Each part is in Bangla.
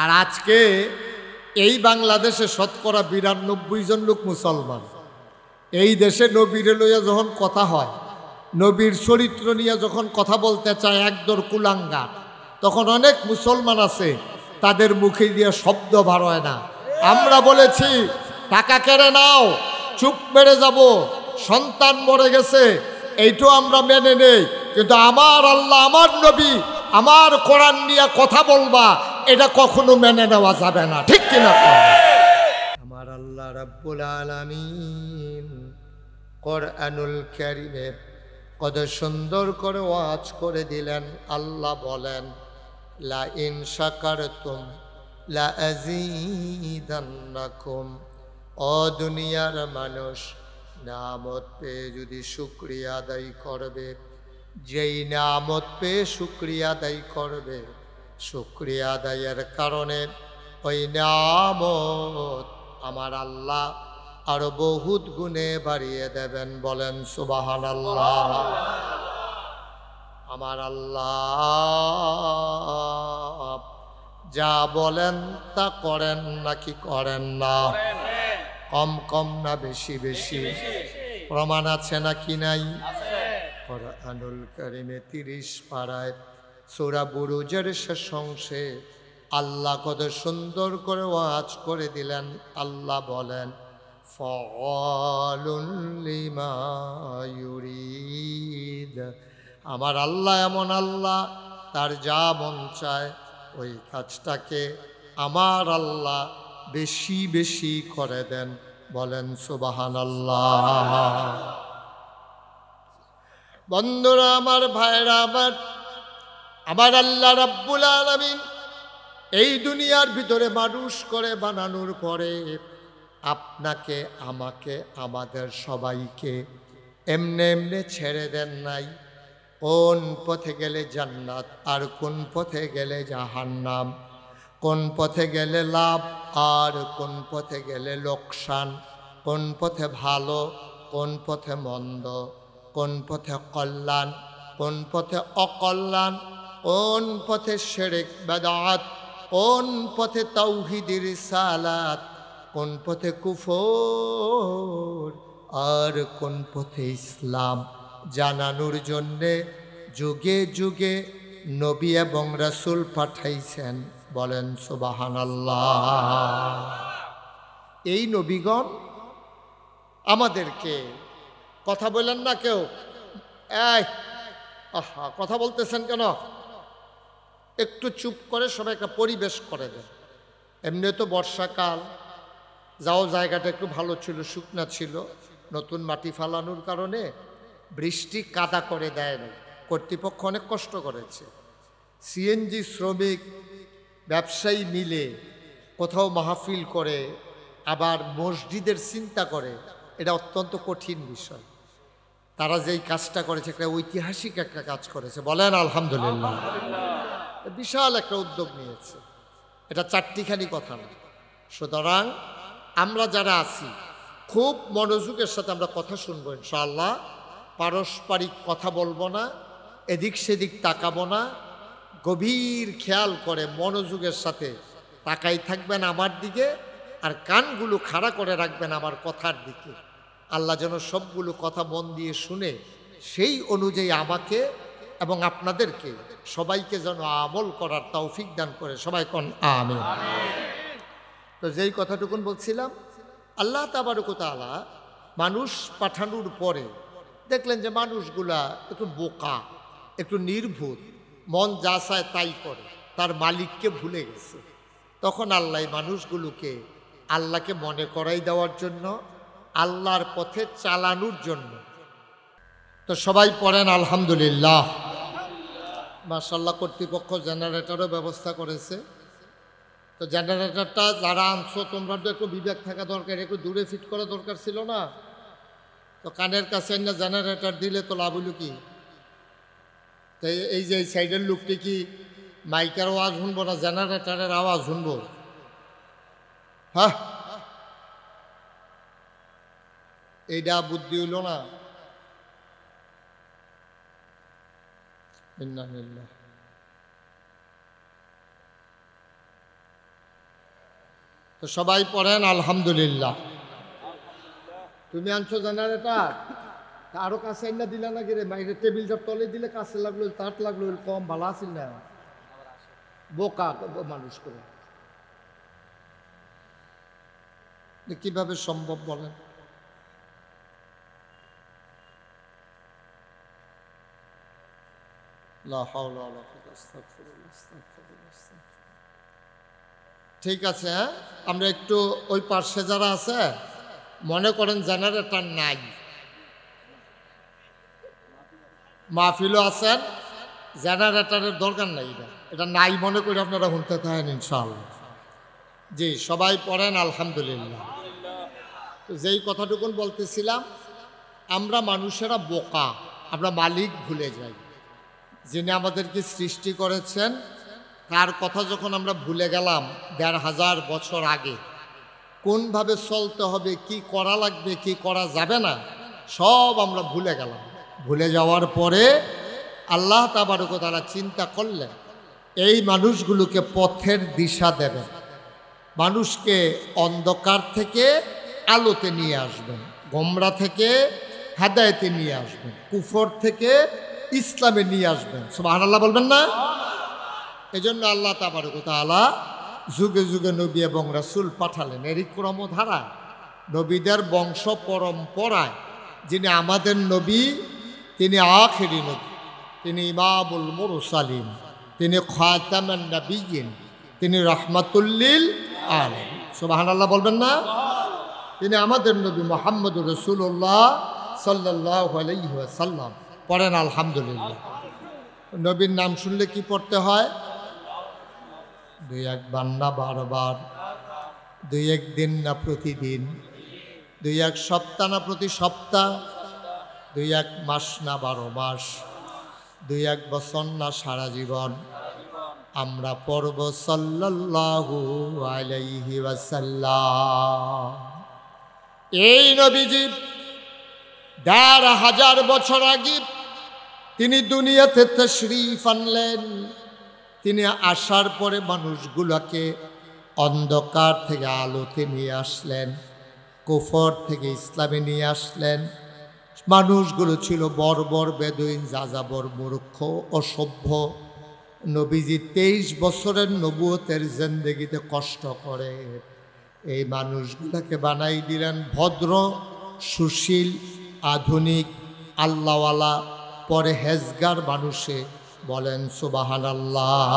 আর আজকে এই বাংলাদেশে শতকরা ৯২ জন লোক মুসলমান। এই দেশে নবীর লইয়া যখন কথা হয়, নবীর চরিত্র নিয়ে যখন কথা বলতে চায় একদর কুলাঙ্গার, তখন অনেক মুসলমান আছে তাদের মুখে দিয়ে শব্দ বার হয় না। আমরা বলেছি টাকা কেড়ে নাও, চুপ মেরে যাব, সন্তান মরে গেছে, এইটাও আমরা মেনে নেই, কিন্তু আমার আল্লাহ, আমার নবী, আমার কোরআন নিয়ে কথা বলবা, এটা কখনো মেনে নেওয়া যাবে না। ঠিক কিনা? আমার আল্লাহ রাব্বুল আলামিন কোরআনুল কারীমে কত সুন্দর করে ওয়াজ করে দিলেন। আল্লাহ বলেন, লা ইন শাকারতুম লা আযীদান্নাকুম। ও দুনিয়ার মানুষ, নিয়ামত পেয়ে যদি শুকরিয়া আদায় করবে, যেই নিয়ামত পেয়ে শুকরিয়া আদায় করবে, শুকরিয়া আদায়ের কারণে ওই নিয়ামত আমার আল্লাহ আরো বহুত গুণে বাড়িয়ে দেবেন। বলেন সুবহানাল্লাহ। আমার আল্লাহ যা বলেন তা করেন নাকি করেন না? কম কম না বেশি বেশি? প্রমাণ আছে নাকি নাই? কোরআনুল কারীমে ৩০ পারায় সূরা বুরুজের শেষ অংশে আল্লাহ কত সুন্দর করে ওয়াজ করে দিলেন। আল্লাহ বলেন, ফাআলুল লিমা ইউরিদ। আমার আল্লাহ এমন আল্লাহ, তার যা মন চায় ওই কাজটাকে আমার আল্লাহ বেশি বেশি করে দেন। বলেন সুবহানাল্লাহ। বন্ধুরা আমার, ভাইরা আমার, আমার আল্লাহ রাব্বুল আলামিন এই দুনিয়ার ভিতরে মানুষ করে বানানোর পরে আপনাকে, আমাকে, আমাদের সবাইকে এমনে এমনে ছেড়ে দেন নাই। কোন পথে গেলে জান্নাত আর কোন পথে গেলে জাহান্নাম, কোন পথে গেলে লাভ আর কোন পথে গেলে লোকসান, কোন পথে ভালো কোন পথে মন্দ, কোন পথে কল্যাণ কোন পথে অকল্যাণ, কোন পথে শিরক বিদআত, কোন পথে তাওহীদ রিসালাত, কোন পথে কুফর আর কোন পথে ইসলাম জানানোর জন্যে যুগে যুগে নবী এবং রাসূল পাঠাইছেন। বলেন সুবহানাল্লাহ। এই নবীগণ আমাদেরকে, কথা বলেন না কেউ, এই আহা কথা বলতেছেন কেন? একটু চুপ করে সবাই একটা পরিবেশ করে দেন। এমনি তো বর্ষাকাল, যাও জায়গাটা একটু ভালো ছিল, শুকনা ছিল, নতুন মাটি ফালানোর কারণে বৃষ্টি কাদা করে দেয় না, কর্তৃপক্ষ অনেক কষ্ট করেছে। সিএনজি শ্রমিক ব্যবসায়ী মিলে কোথাও মাহফিল করে আবার মসজিদের চিন্তা করে, এটা অত্যন্ত কঠিন বিষয়। তারা যেই কাজটা করেছে, একটা ঐতিহাসিক একটা কাজ করেছে। বলেন আলহামদুলিল্লাহ। বিশাল একটা উদ্যোগ নিয়েছে, এটা চারটিখানি কথা না। সুতরাং আমরা যারা আছি খুব মনোযোগের সাথে আমরা কথা শুনবো ইনশাআল্লাহ। পারস্পরিক কথা বলবো না, এদিক সেদিক তাকাবো না, গভীর খেয়াল করে মনোযোগের সাথে তাকাই থাকবেন আমার দিকে, আর কানগুলো খাড়া করে রাখবেন আমার কথার দিকে। আল্লাহ যেন সবগুলো কথা মন দিয়ে শুনে সেই অনুযায়ী আমাকে এবং আপনাদেরকে সবাইকে যেন আমল করার তৌফিক দান করে। সবাই কোন আমিন। তো যেই কথাটুকুন বলছিলাম, আল্লাহ তাবারক ওয়া তাআলা মানুষ পাঠানোর পরে দেখলেন যে মানুষগুলা একটু বোকা, একটু নির্ভুল, মন যা চায় তাই করে, তার মালিককে ভুলে গেছে। তখন আল্লাহ মানুষগুলোকে আল্লাহকে মনে করাই দেওয়ার জন্য, আল্লাহর পথে চালানোর জন্য, তো সবাই পড়েন আলহামদুলিল্লাহ। মাশাআল্লাহ, কর্তৃপক্ষ জেনারেটরও ব্যবস্থা করেছে। তো জেনারেটরটা যারা আনছো তোমরা তো একটু বিবেক থাকা দরকার, একটু দূরে ফিট করা দরকার ছিল না? তো কানের কাছে না জেনারেটর দিলে তো লাভ হইল কি? তো এই যে এই সাইডের লোকটি কি মাইকের আওয়াজ শুনবো না জেনারেটরের আওয়াজ শুনবো? হ্যাঁ, এইটা বুদ্ধি হইল না। তো সবাই পড়েন আলহামদুলিল্লাহ। তুমি আনছো জেনারেটর, আরো কাছে না দিলা নাকি রে? মাইরে টেবিলটা তলে দিলে কাছে লাগলো, তাট লাগলো, কম ভালো আসিল না। বোকা মানুষ করে কিভাবে সম্ভব বলেন? ঠিক আছে, হ্যাঁ আমরা একটু ওই পার্শ্বে যারা আছে মনে করেন জেনারেটর নাই, মাহফিলও আছেন, জেনারেটরের দরকার নাই, এটা নাই মনে করে আপনারা শুনতে থাকেন ইনশাআল্লাহ। জি সবাই পড়েন আলহামদুলিল্লাহ। তো যেই কথাটুকুন বলতেছিলাম, আমরা মানুষেরা বোকা, আমরা মালিক ভুলে যাই। যিনি আমাদেরকে সৃষ্টি করেছেন তার কথা যখন আমরা ভুলে গেলাম ১৫০০ বছর আগে, কোনভাবে চলতে হবে, কি করা লাগবে, কি করা যাবে না, সব আমরা ভুলে গেলাম। ভুলে যাওয়ার পরে আল্লাহ তাবারক ওয়া তাআলা চিন্তা করলেন এই মানুষগুলোকে পথের দিশা দেবেন, মানুষকে অন্ধকার থেকে আলোতে নিয়ে আসবেন, গোমরা থেকে হেদায়েতে নিয়ে আসবেন, কুফর থেকে ইসলামে নিয়ে আসবেন। সুবহানাল্লাহ বলবেন না? এজন্য আল্লাহ তাবারক ওয়া তাআলা যুগে যুগে নবী এবং রাসূল পাঠালেন। এরই ক্রমধারা নবীদের বংশ পরম্পরায় যিনি আমাদের নবী, তিনি আখিরি নবী, তিনি ইমামুল মুরসালিন, তিনি খাতামুন নবিয়্যিন, তিনি রাহমাতুল লিল আলামিন। সুবহানাল্লাহ বলবেন না? তিনি আমাদের নবী মুহাম্মদুর রাসূলুল্লাহ সাল্লাল্লাহু আলাইহি ওয়াসাল্লাম। পড়েন আলহামদুলিল্লাহ। নবীর নাম শুনলে কি পড়তে হয়? দুই একবার না বারবার, দুই এক দিন না প্রতিদিন, দুই এক সপ্তাহ না প্রতি সপ্তাহ, দুই এক মাস না 12 মাস, দুই এক বছর না সারা জীবন আমরা পড়ব সাল্লাল্লাহু আলাইহি ওয়াসাল্লাম। এই নবীজি ১৫০০ বছর আগে তিনি দুনিয়াতে তাশরীফ আনলেন। তিনি আসার পরে মানুষগুলোকে অন্ধকার থেকে আলোতে নিয়ে আসলেন, কুফর থেকে ইসলামে নিয়ে আসলেন। মানুষগুলো ছিল বর্বর, বেদুইন, যাযাবর, মূর্খ, অসভ্য। নবীজি ২৩ বছরের নবুয়তের জিন্দেগিতে কষ্ট করে এই মানুষগুলোকে বানাই দিলেন ভদ্র, সুশীল, আধুনিক, আল্লাহওয়ালা, পরহেজগার মানুষে। বলেন সুবহানাল্লাহ।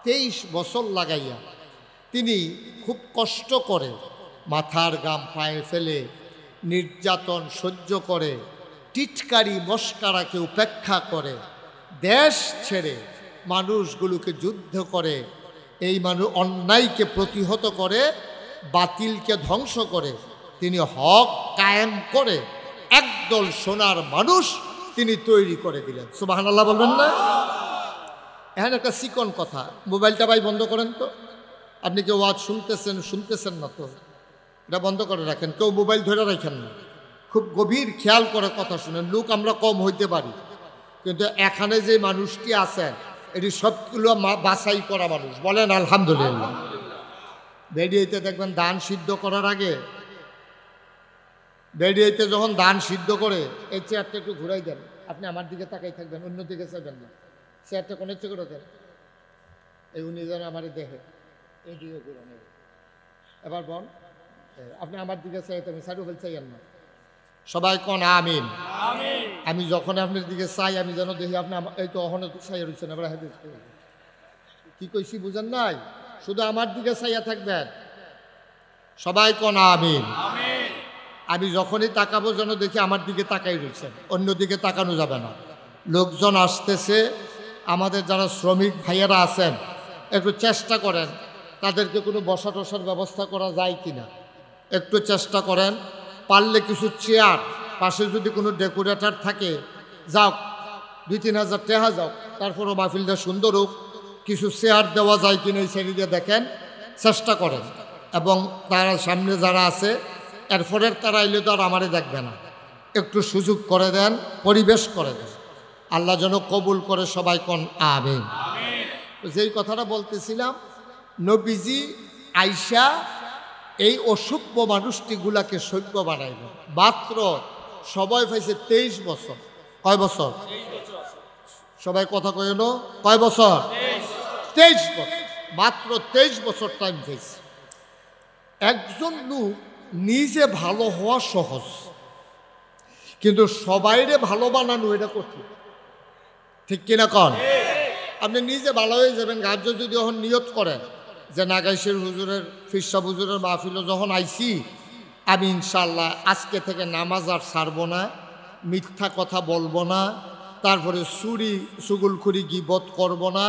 ২৩ বছর লাগাইয়া তিনি খুব কষ্ট করে, মাথার গাম পায়ে ফেলে, নির্যাতন সহ্য করে, টিটকারি মস্কারাকে উপেক্ষা করে, দেশ ছেড়ে মানুষগুলোকে যুদ্ধ করে, এই মানুষ অন্যায়কে প্রতিহত করে, বাতিলকে ধ্বংস করে, তিনি হক কায়েম করে একদল সোনার মানুষ তিনি তৈরি করে দিলেন। সুবহানাল্লাহ বলবেন না? এখানে একটা চিকন কথা, মোবাইলটা ভাই বন্ধ করেন তো। আপনি কেউ ওয়াজ শুনতেছেন না তো এটা বন্ধ করে রাখেন, কেউ মোবাইল ধরে রাখেন না, খুব গভীর খেয়াল করে কথা শুনেন। লোক আমরা কম হইতে পারি, কিন্তু এখানে যে মানুষটি আছেন এটি সবগুলো বাছাই করা মানুষ। বলেন আলহামদুলিল্লাহ। বেরিয়েতে দেখবেন ধান সিদ্ধ করার আগে, বেরিয়েতে যখন ধান সিদ্ধ করে এই চেয়ারটা একটু ঘুরাই দেন, আপনি আমার দিকে তাকাই থাকবেন, অন্য দিকে চাইবেন না, চেয়ারটা কোনো ইচ্ছে করে দেন, এই উনি যেন আমার দেখে, এই দিকে ঘুরান। এবার বল, আপনি আমার দিকে চাই, আমি সাইডও ফেল চাইয়েন না। সবাই কোন আমিন। আমি যখন আপনার দিকে চাই আমি যেন দেখি আপনি এই তো অহনে চাই রয়েছেন, এবার কি কইছি বুঝেন নাই? শুধু আমার দিকে চাইয়া থাকবেন। সবাই কোন আমিন। আমি যখনই তাকাবো যেন দেখি আমার দিকে তাকাই রয়েছেন, অন্যদিকে তাকানো যাবে না। লোকজন আসতেছে, আমাদের যারা শ্রমিক ভাইয়েরা আছেন একটু চেষ্টা করেন তাদেরকে কোনো বসা টসার ব্যবস্থা করা যায় কিনা, একটু চেষ্টা করেন। পারলে কিছু চেয়ার, পাশে যদি কোনো ডেকোরেটর থাকে যাও, ২-৩ হাজার টাকা যাও, তারপরও মাহফিলটা সুন্দর হোক, কিছু চেয়ার দেওয়া যায় কিনা এই সাইডে দিয়ে দেখেন, চেষ্টা করেন। এবং তারা সামনে যারা আছে এরপরের তারা এলে তো আর আমারে দেখবে না, একটু সুযোগ করে দেন, পরিবেশ করে দেন। আল্লাহ যেন কবুল করে। সবাই কোন আমিন। যেই কথাটা বলতেছিলাম, নবীজি আইসা এই অসভ্য মানুষটিগুলাকে সভ্য বানাইল। মাত্র সবাই পাইছে 23 বছর। কয় বছর? সবাই কথা কইল, কয় বছর? 23 বছর। মাত্র 23 বছর টাইম পাইছে। একজন লোক নিজে ভালো হওয়া সহজ, কিন্তু সবাইরে ভালো বানানো এটা কঠিন। ঠিক কিনা কন? আপনি নিজে ভালো হয়ে যাবেন। গার্য যদি যখন নিয়ত করেন যে নাগাইশের হুজুরের ফিরসা হুজুরের মাহফিলও যখন আইছি, আমি ইনশাল্লাহ আজকে থেকে নামাজ আর ছাড়বো না, মিথ্যা কথা বলবো না, তারপরে চুরি চুগুলখুরি গিবত করব না,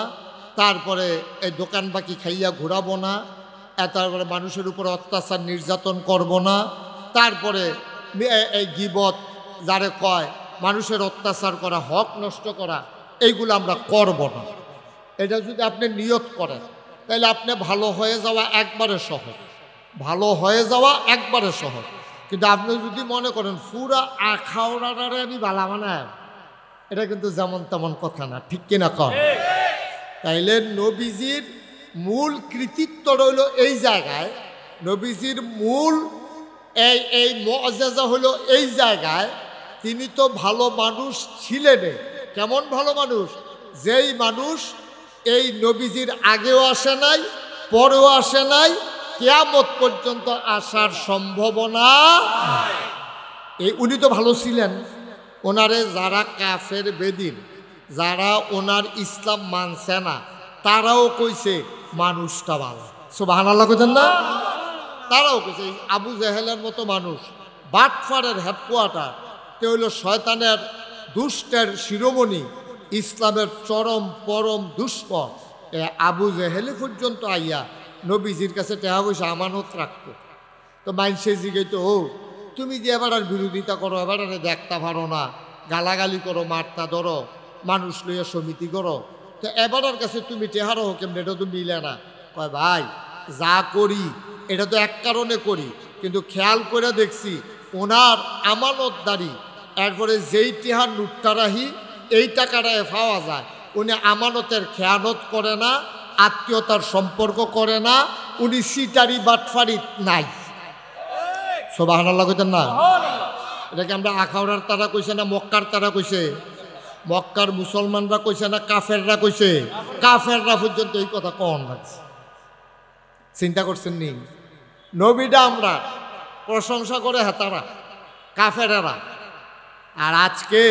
তারপরে এই দোকান বাকি খাইয়া ঘুরাবো না, তারপরে মানুষের উপর অত্যাচার নির্যাতন করব না, তারপরে এই গিবত যারে কয় মানুষের অত্যাচার করা, হক নষ্ট করা, এইগুলো আমরা করব না। এটা যদি আপনি নিয়ত করেন তাহলে আপনি ভালো হয়ে যাওয়া একবারে সহজ, ভালো হয়ে যাওয়া একবারে সহজ। কিন্তু আপনি যদি মনে করেন পুরা আখাওড়ারে আমি বালা বানায়, এটা কিন্তু যেমন তেমন কথা না। ঠিক কিনা কন? তাইলে নবীজির মূল কৃতিত্ব রইল এই জায়গায়, নবীজির মূল এই মুআজ্জাজা হলো এই জায়গায়, তিনি তো ভালো মানুষ ছিলেন। কেমন ভালো মানুষ? যেই মানুষ এই নবীজির আগেও আসে নাই, পরেও আসে নাই, কিয়ামত পর্যন্ত আসার সম্ভাবনা। উনি তো ভালো ছিলেন। ওনারে যারা কাফের বেদিন, যারা ওনার ইসলাম মানছে না, তারাও কইছে মানুষটা ভালো। সুবহানাল্লাহ কইতেন না? তারাও কইছে আবু জেহেলের মতো মানুষ, বাটফারের হেডকোয়ার্টার, তে হইল শয়তানের দুষ্টের শিরোমণি, ইসলামের চরম পরম দুষ্কর আবু জেহেলে পর্যন্ত আইয়া নবীজির কাছে টাকা পয়সা আমানত রাখতো। তো মাইনসে জিগাইত, ও তুমি যে এবার আর বিরোধিতা করো, এবার আর দেখতে পারো না, গালাগালি করো, মারতা ধরো, মানুষ লইয়া সমিতি করো, তো এবারের কাছে তুমি টেহারো কেমন? এটা তো মিলে না। কয় ভাই, যা করি এটা তো এক কারণে করি, কিন্তু খেয়াল করে দেখছি ওনার আমানতদারি, এরপরে যেই টেহার লুটটা রাহি এই টাকাটা পাওয়া যায়, উনি আমানতের খেয়ানত করে না, আত্মীয়তার সম্পর্ক করে না, উনি সিটারি বাটফারি নাই। সুবহানাল্লাহ কইতেন না? এটাকে আমরা আখাউড়ার তারা কইছে না মক্কার তারা কইছে? মক্কার মুসলমানরা কইছে না কাফেররা কইছে? কাফেররা পর্যন্ত এই কথা কন লাগছে। চিন্তা করছেন নি? নবীটা আমরা প্রশংসা করে হেতারা, কাফেরেরা। আর আজকে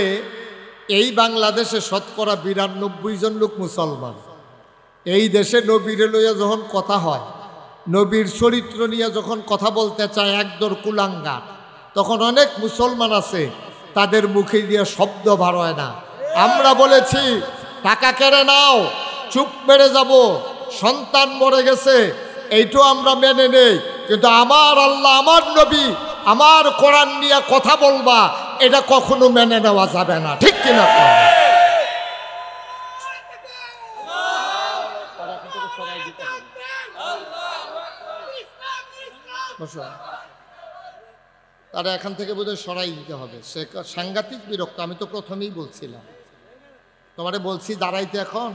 এই বাংলাদেশে শতকরা 92 জন লোক মুসলমান। এই দেশে নবীরে লইয়া যখন কথা হয়, নবীর চরিত্র নিয়ে যখন কথা বলতে চায় একদর কুলাঙ্গার, তখন অনেক মুসলমান আছে তাদের মুখে দিয়ে শব্দ বার হয় না। আমরা বলেছি টাকা কেড়ে নাও, চুপ মেরে যাব, সন্তান মরে গেছে, এইটাও আমরা মেনে নেই, কিন্তু আমার আল্লাহ, আমার নবী, আমার কোরআন নিয়ে কথা বলবা, এটা কখনো মেনে নেওয়া যাবে না। ঠিক কিনা? তারা এখান থেকে বোধহয় সরাই দিতে হবে। সে সাংঘাতিক বিরক্ত। আমি তো প্রথমেই বলছিলাম, তোমারে বলছি দাঁড়াইতে। এখন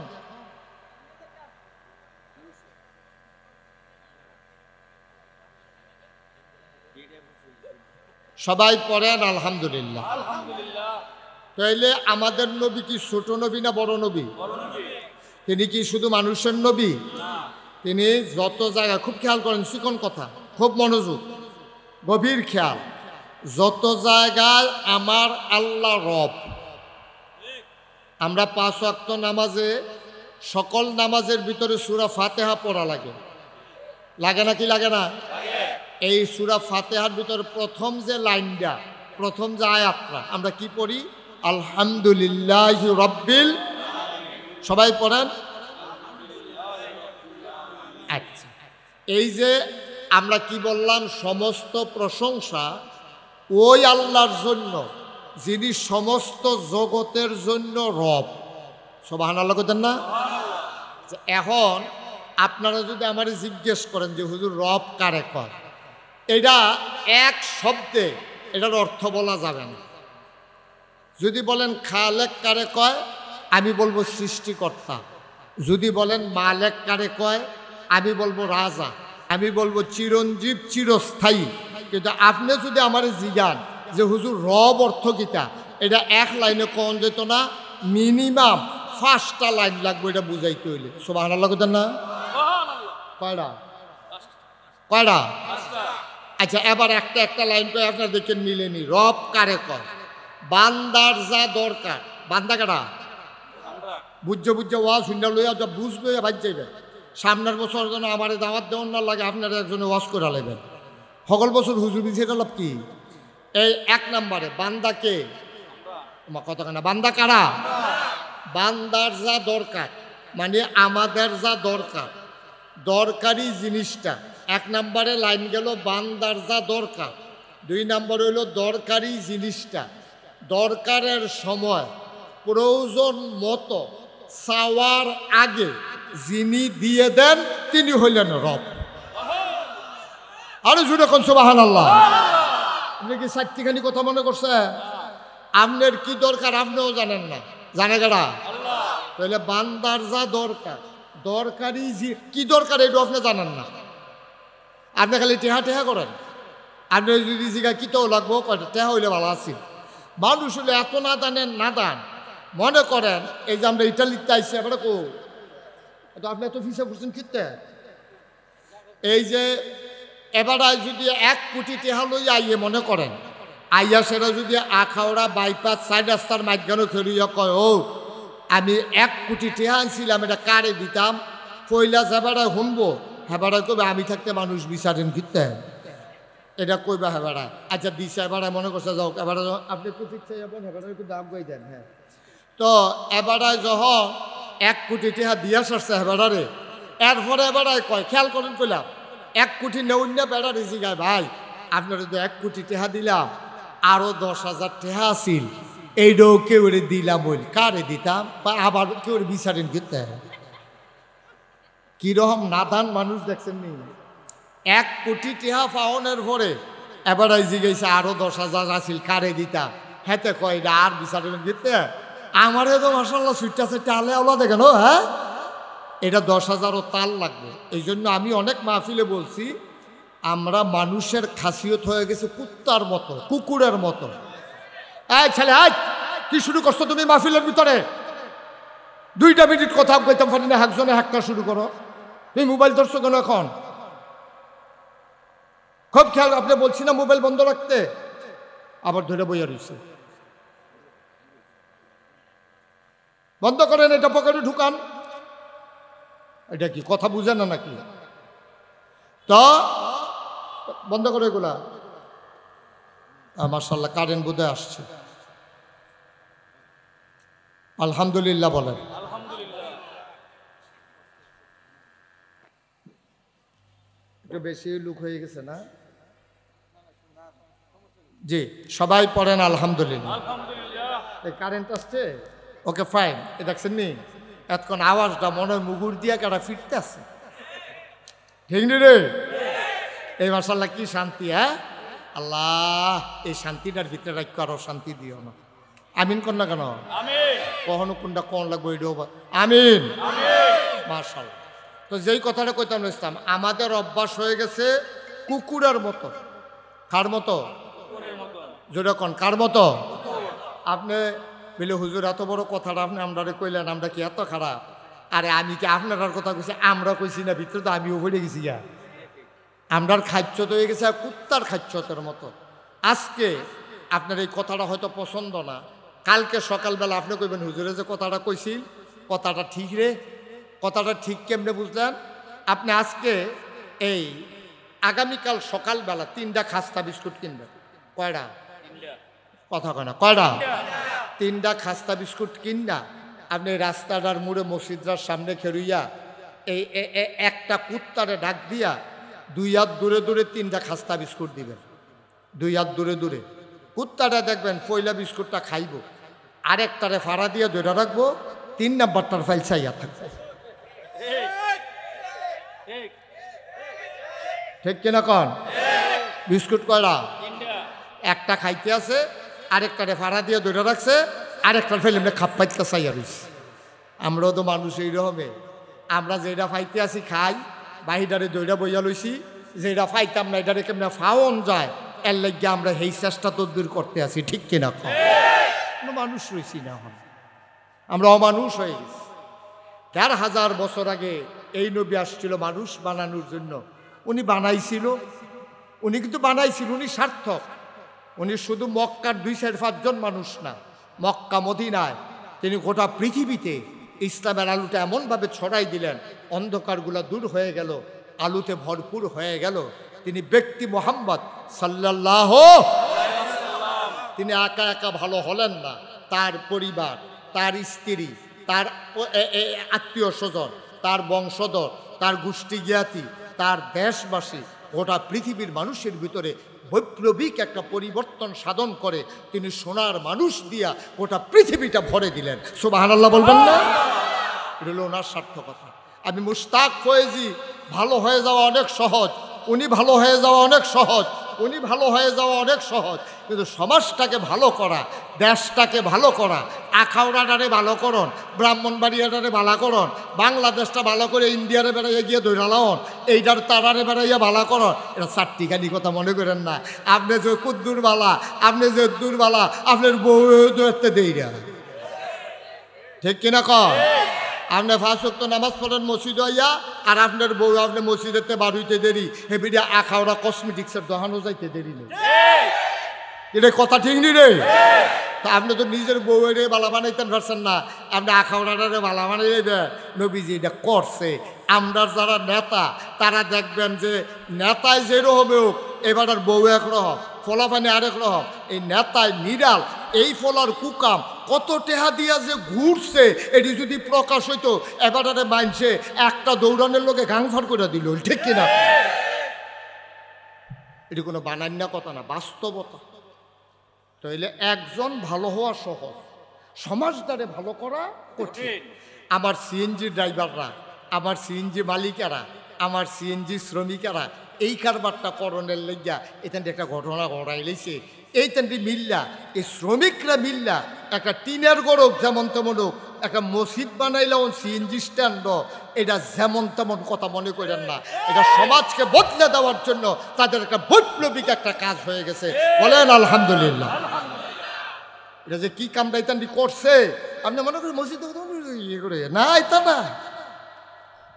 সবাই পড়েন আলহামদুলিল্লাহ। তাইলে আমাদের নবী কি ছোট নবী না বড় নবী? তিনি কি শুধু মানুষের নবী? তিনি যত জায়গায়, খুব খেয়াল করেন, চিকন কথা, খুব মনোযোগ, গভীর খেয়াল, যত জায়গায় আমার আল্লাহ রব। আমরা 5 ওয়াক্ত নামাজে, সকল নামাজের ভিতরে সূরা ফাতিহা পড়া লাগে, লাগে না? কি লাগে না? এই সূরা ফাতিহার ভিতরে প্রথম যে লাইনটা, প্রথম যে আয়াতটা, আমরা কি পড়ি? আলহামদুলিল্লাহি রাব্বিল। সবাই পড়েন। আচ্ছা, এই যে আমরা কি বললাম, সমস্ত প্রশংসা ওই আল্লাহর জন্য যিনি সমস্ত জগতের জন্য রব। সুবহানাল্লাহ কইতেন না? এখন আপনারা যদি আমারে জিজ্ঞেস করেন যে হুজুর রব কারে কয়, এটা এক শব্দে এটার অর্থ বলা যাবে না। যদি বলেন খালেক কারে কয়, আমি বলবো সৃষ্টিকর্তা। যদি বলেন মালেক কারে কয়, আমি বলবো রাজা। আমি বলবো চিরঞ্জীব চিরস্থায়ী। কিন্তু আপনি যদি আমার জিজ্ঞান যে হুজুর রব অর্থ কিতা, এটা এক লাইনে কোন যেত না, মিনিমাম 5টা লাইন লাগবে এটা বুঝাইতে হইলে। সুবহানাল্লাহ কইতেন না? কয়টা কয়টা? আচ্ছা, এবার একটা লাইন করে আপনার দেখেন মিলেনি। রব কারে কয়? বান্দার যা দরকার। বান্দা কারা? বুঝে ওয়াজ শুনতে লইয়া যা বুঝবে বাজ যাইবে। সামনের বছর যেন আমার দাওয়াত দেওয়ার না লাগে, আপনারা একজনে ওয়াজ করে আলাইবেন। সকল বছর হুজুর বিছেটা লাভ কি? এই 1 নম্বরে বান্দাকে কতখানা বান্দা কারা? বান্দার যা দরকার, মানে আমাদের যা দরকার, দরকারি জিনিসটা 1 নম্বরে লাইন গেল বান্দার যা দরকার। 2 নম্বর হইল দরকারি জিনিসটা দরকারের সময় প্রয়োজন মতো চাওয়ার আগে যিনি দিয়ে দেন তিনি হইলেন রব। আরো জুড়ে কোন সুবহানাল্লাহ। আপনি কি 4টিখানি কথা মনে করছে? আপনার কি দরকার আপনিও জানেন না, জানে কারা? তাহলে বান্দার যা দরকার, দরকারি কি দরকার এটা আপনি জানেন না। আপনি খালি টেহা করেন। আপনি যদি জিগা কিতেও লাগবো কয়টা টেহা হইলে ভালো আছি। মানুষ হলে এত না জানেন না দান মনে করেন। এই যে আমরা ইটালিতে আইসি এবার কো আপনি এত ফিসা করছেন কিতে, এই যে এবার যদি 1 কোটি টেহা লই আইয়ে মনে করেন, আইয়া সেটা যদি আখাউড়া বাইপাস 4 রাস্তার মাঝখানে খেলিয়া কয় ও আমি 1 কোটি টেহা আনছিলাম, এটা কারে দিতাম, কইলা হেবাড়ায় শুনবো, হেবাড়ায় কবে আমি থাকতে মানুষ বিচারেন কিতে, এটা কইবা হেবাড়ায়। আচ্ছা দিশা এবারায় মনে করছে যাও এবার আপনি প্রতীক চাই যাবেন, হেবাড়ায় একটু দাম কই দেন। হ্যাঁ, তো এবারায় যখন 1 কোটি টেহা দিয়া সারছে হেবাড়ারে, এরপরে এবারায় কয় খেয়াল করেন কইলাম 1 কোটি নেউন না বেড়ারে জিগায় ভাই আপনারা তো 1 কোটি টেহা দিলাম, আরো 10,000 টেহা আছিল, এইটাও কেউ দিলাম বল, কারে দিতাম বা আবার কেউ বিচারেন কিতে। কিরকম নাদান মানুষ দেখছেন নি? 1 কোটি টেহা পাওনের পরে এবার জিগাইছে আরো 10,000 আছিল কারে দিতাম, হেতে কয় এটা আর বিচারেন কিতে। আমারে তো মাশাআল্লাহ সুইটটা সেটা আলে আওলা দেখেন। হ্যাঁ, এটা 10,000ও তাল লাগবে। এই জন্য আমি অনেক মাহফিলে বলছি আমরা মানুষের খাসিয়ত হয়ে গেছে কুত্তার মতো, কুকুরের মতো। এই ছেলে আজ কি শুরু করছো তুমি মাহফিলের ভিতরে? 2টা মিনিট কথা কইতাম পারি না, একজনে হাক্কা শুরু করো। তুমি মোবাইল ধরছো কেন এখন? খুব খেয়াল, আপনি বলছি না মোবাইল বন্ধ রাখতে, আবার ধরে বইয়া রয়েছে। বন্ধ করেন, এটা পকেটে ঢুকান। এটা কি কথা বুঝে না নাকি? তো বন্ধ করে এগুলা। মাশাআল্লাহ কারেন্ট বোধে আসছে, আলহামদুলিল্লাহ বলেন। একটু বেশি লুক হয়ে গেছে না? জি, সবাই পড়েন আলহামদুলিল্লাহ। কারেন্ট আসছে, ওকে ফাইন। এ দেখছেন নি এতক্ষণ আওয়াজটা মনে হয় মুগুর দিয়া কারা ফিরতে আছে, ঠিক নি রে? এই মাশাআল্লাহ কি শান্তি। হ্যাঁ আল্লাহ এই শান্তিটার ভিতরে রাখ, আরো শান্তি দিও না। আমিন কর না কেন? কখনো কোনটা কোন লাগবে এটাও আমিন। মাশাআল্লাহ। তো যেই কথাটা কইতাম ইসলাম, আমাদের অভ্যাস হয়ে গেছে কুকুরের মতো। কার মতো? যেরকম কার মতো? আপনি বলে হুজুর এত বড় কথাটা আপনি আমরা কইলেন, আমরা কি এত খারাপ? আরে আমি কি আপনার কথা কইছি? আমরা কইছি না, ভিতরে তো আমিও পড়ে গেছি গা। আমরার খাদ্য তো হয়ে গেছে কুত্তার খাদ্যতের মতো। আজকে আপনার এই কথাটা হয়তো পছন্দ না, কালকে সকালবেলা আপনি কইবেন হুজুরে যে কথাটা কইছি কথাটা ঠিক রে। কথাটা ঠিক কেমনে বুঝলেন? আপনি আজকে এই আগামীকাল সকালবেলা 3টা খাস্তা বিস্কুট কিনবেন। কয়টা? কথা কয় না, কয়টা? 3টা খাস্তা বিস্কুট কিনা আপনি রাস্তাটার মোড়ে মসজিদার সামনে খেরুইয়া এই একটা কুত্তারে ডাক দিয়া 2 হাত দূরে দূরে 3টা খাস্তা বিস্কুট দিবেন। 2 হাত দূরে দূরে কুত্তাটা দেখবেন পয়লা বিস্কুটটা খাইব, আরেকটারে ফাড়া দিয়ে ধরে রাখবো, 3 নাম্বারটার ফাইল চাইয়া থাকবে। ঠিক কিনা কন? বিস্কুট কয়টা? একটা খাইতে আছে, আরেকটারে ফাড়া দিয়ে ধরে রাখছে, আরেকটার ফাইল এমনি খাপ পাইতে চাইয়া রয়েছে। আমরাও তো মানুষ এইরকমে, আমরা যেটা ফাইতে আছি খাই, বাহিদারে দইরা বইয়া লইছি যে এটা ফাইতাম না, এটারে কেমনে ফাওন যায়, এর লাগে আমরা এই চেষ্টা তদবির করতে আছি। ঠিক কিনা? কোনো মানুষ রয়েছি না, আমরা অমানুষ হয়ে গেছি। ১,৫০০ বছর আগে এই নবী আসছিল মানুষ বানানোর জন্য। উনি বানাইছিল, উনি কিন্তু বানাইছিল, উনি সার্থক। উনি শুধু মক্কার ২-৫ জন মানুষ না, মক্কা মদিনায় তিনি গোটা পৃথিবীতে ইসলামের আলুটা এমনভাবে ছড়াই দিলেন, অন্ধকারগুলা দূর হয়ে গেল, আলুতে ভরপুর হয়ে গেল। তিনি ব্যক্তি মুহাম্মদ সাল্লাল্লাহু, তিনি একা একা ভালো হলেন না, তার পরিবার, তার স্ত্রী, তার আত্মীয় স্বজন, তার বংশধর, তার গোষ্ঠী জ্ঞাতি, তার দেশবাসী, গোটা পৃথিবীর মানুষের ভিতরে বৈপ্লবিক একটা পরিবর্তন সাধন করে তিনি সোনার মানুষ দিয়া গোটা পৃথিবীটা ভরে দিলেন। সুবহানাল্লাহ বলবেন না? এটা হলো ওনার সার্থকতা। আমি মুশতাক ফয়েজি, ভালো হয়ে যাওয়া অনেক সহজ, উনি ভালো হয়ে যাওয়া অনেক সহজ, উনি ভালো হয়ে যাওয়া অনেক সহজ, কিন্তু সমাজটাকে ভালো করা, দেশটাকে ভালো করা, আখাউড়াটারে ভালো করন, ব্রাহ্মণবাড়িয়াটারে ভালো করন, বাংলাদেশটা ভালো করে ইন্ডিয়ারে বেড়াইয়া গিয়ে দৈরালাওন, এইটার তারারে বেড়াইয়া ভালো করন, এটা চারটিখানি কথা মনে করেন না। আপনি যে কুদ্দুর বালা, আপনি যে দূর বালা, আপনার বউ দেখতে দেই না। ঠিক কিনা কন? আপনি ৫ ওয়াক্ত নামাজ পড়েন মসজিদ হইয়া, আর আপনার বউ আপনি মসজিদেতে বার হইতে দেরি, হেবিডিয়া আখাওড়া কসমেটিক্সের দোকানও যাইতে দেরি নেই। এটা কথা ঠিক নি রে? তা আপনি তো নিজের বউয়ের বালা বানাইতেন পারছেন না, আপনি আখাওড়াটারে বালা বানাই দেন। নবীজি এটা করছে। আমরা যারা নেতা তারা দেখবেন যে নেতায় যেরকম হোক, এবার আর বউ একরকম, ফলাফানি আরেক রকম। এই নেতায় নিরাল, এই ফলার কুকাম কত টেহা দিয়া যে ঘুরছে, এটি যদি প্রকাশ হইতো এবারে মানছে একটা দৌড়ানোর লোকে গাংফার করে দিল। ঠিক কিনা? এটি কোনো বানান্যা কথা না, বাস্তবতা। তাইলে একজন ভালো হওয়া সহজ, সমাজদারে ভালো করা কঠিন। আমার সিএনজি ড্রাইভাররা, আমার সিএনজি মালিকেরা, আমার সিএনজি শ্রমিকেরা এই কারবারটা করণের লেগিয়া এখান একটা ঘটনা ঘটাই লেছে। এইখানটি মিল্লা, এই শ্রমিকরা মিল্লা একটা টিনের গড়ক যেমন তেমন হোক একটা মসজিদ বানাইলাম সিএনজি স্ট্যান্ড, এটা যেমন তেমন কথা মনে করেন না, এটা সমাজকে বদলে দেওয়ার জন্য তাদের একটা বৈপ্লবিক একটা কাজ হয়ে গেছে। বলেন আলহামদুলিল্লাহ। এটা যে কি কামটা ইতান্ডি করছে, আপনি মনে করেন মসজিদ ইয়ে করে না, এটা না।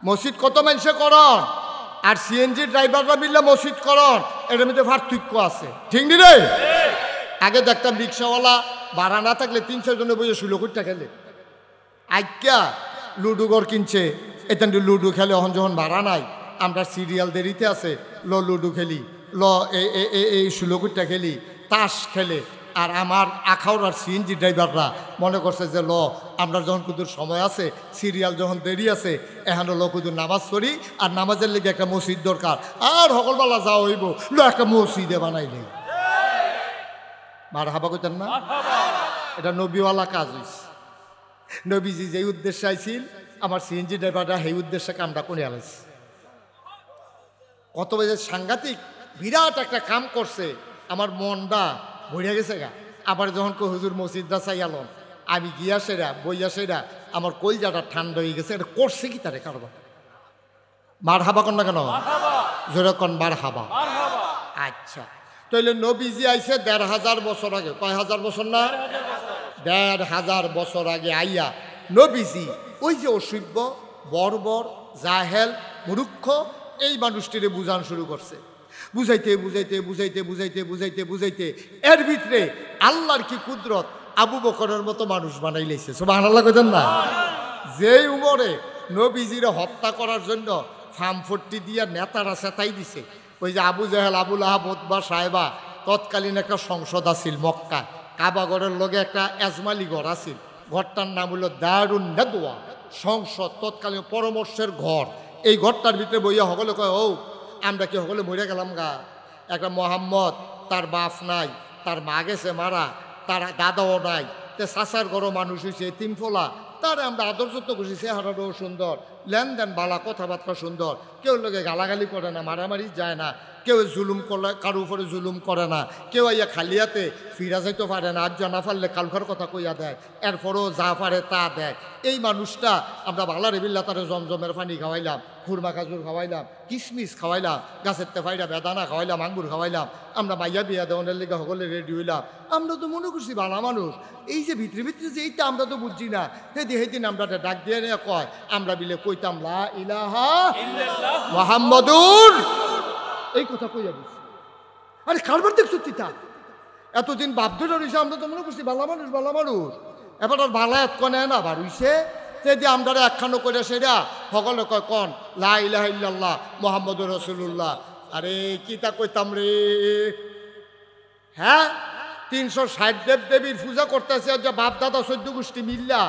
মসজিদ কত মানুষে করন আর সিএনজি ড্রাইভাররা মিললে মসজিদ করন, এটার মধ্যে পার্থক্য আছে। ঠিক নি রে? আগে দেখতাম রিক্সাওয়ালা ভাড়া না থাকলে ৩-৪ জনে বইয়ে ১৬ কোটি টাকা খেলে। আজ্ঞা লুডু ঘর কিনছে, এখান লুডু খেলে। এখন যখন ভাড়া নাই, আমরা সিরিয়াল দেরিতে আছে, লুডু খেলি, এই ১৬ কোটি টাকা খেলি, তাস খেলে। আর আমার আখাউড়ার সিএনজি ড্রাইভাররা মনে করছে যে আমরা যখন কুদুর সময় আছে, সিরিয়াল যখন দেরি আছে, এখন কুদুর নামাজ পড়ি, আর নামাজের লেগে একটা মসজিদ দরকার, আর সকলবেলা যা হইব একটা মসজিদে বানাই নেই। মার হাবা কইতেন না? এটা নবীওয়ালা কাজ হয়েছে। নবীজি যে উদ্দেশ্যে আইছিল, আমার সিএনজি ড্রাইভাররা সেই উদ্দেশ্যে কামটা করে আলাইছে। কত বাজে সাংঘাতিক বিরাট একটা কাম করছে, আমার মনটা ভরে গেছে গা। আবার যখন হুজুর মসজিদটা চাইয়ালন, আমি গিয়া সেরা বইয়া সেরা আমার কলজাটা ঠান্ডা হয়ে গেছে। এটা করছে কি তারে কারবার? মার হাবা কন না কেন? জোরে কন মার হাবা। আচ্ছা, তাইলে নবীজি আইছে ১,৫০০ বছর আগে। কয় হাজার বছর না? ১,৫০০ বছর আগে আইয়া নবীজি ওই যে অসভ্য, বর্বর, জাহেল, মূর্খ এই মানুষটিরে বুঝান শুরু করছে। বুঝাইতে বুঝাইতে বুঝাইতে বুঝাইতে বুঝাইতে বুঝাইতে এর ভিতরে আল্লাহর কি কুদরত, আবু বকরের মতো মানুষ বানাই লাইছে। সুবহানাল্লাহ কইতেন না? যেই উমরে নবীজিরে হত্যা করার জন্য ফার্মফট্টি দিয়া নেতারা চেতাই দিছে। ওই যে আবু জাহেল, আবুল আহাব, উতবা, সাহেবা, তৎকালীন একটা সংসদ আছিল মক্কা, কাবাগরের লগে একটা এজমালি ঘর আছিল। ঘরটার নাম হলো দারুন নেদওয়া, সংসদ, তৎকালীন পরামর্শের ঘর। এই ঘরটার ভিতরে বইয়া সকলে কয়, ও আমরা কি সকলে মরে গেলাম গা। একটা মোহাম্মদ, তার বাপ নাই, তার মা গেছে মারা, তার দাদাও নাই, তে চাচার ঘরও মানুষ হয়েছে, তিন ফোলা, তার আমরা আদর যত্ন করছি, চেহারাটাও সুন্দর, লেনদেন বালা, কথাবার্তা সুন্দর, কেউ লোকে গালাগালি করে না, মারামারি যায় না, কেউ জুলুম করলে কারো উপরে জুলুম করে না, কেউ ইয়া খালিয়াতে ফিরা যাইতে পারে না, আজ জানা পারলে কালকার কথা কইয়া দেয়, এরপরও যা পারে তা দেয়। এই মানুষটা আমরা বালারে বিল্লা তারে জমজমের পানি খাওয়াইলাম, খুরমা খাজুর খাওয়াইলাম, কিশমিশ খাওয়াইলাম, গাছের তেফাইরা বেদানা খাওয়াইলাম, আঙ্গুর খাওয়াইলাম, আমরা মাইয়া বিয়া দেওয়ানের লেগে সকলে রেডি হইলাম। আমরা তো মনে করছি বালা মানুষ, এই যে ভিতরে ভিতরে যে এইটা আমরা তো বুঝছি না। সেদিন আমরা ডাক দিয়ে নিয়ে কয়, আমরা বিলে কইতাম লা ইলাহা মুহাম্মাদুর, এই কথা কইয়া বুঝছি। আরে কারবার দেখছো তিতা এতদিন বাধ্য রয়েছে, আমরা তো মনে করছি বালা মানুষ বালা মানুষ। এবার আর বালা এত কনে না বার হইছে, সেদি আমরা একখানো করে সেরা সকলে কয় কন লা ইলাহা ইল্লাল্লাহ মুহাম্মাদুর রাসূলুল্লাহ। আরে কিতা কইতাম রে, হ্যাঁ 360 দেব দেবীর পূজা করতেছে যে বাপ দাদা 14 গোষ্ঠী মিল্লা,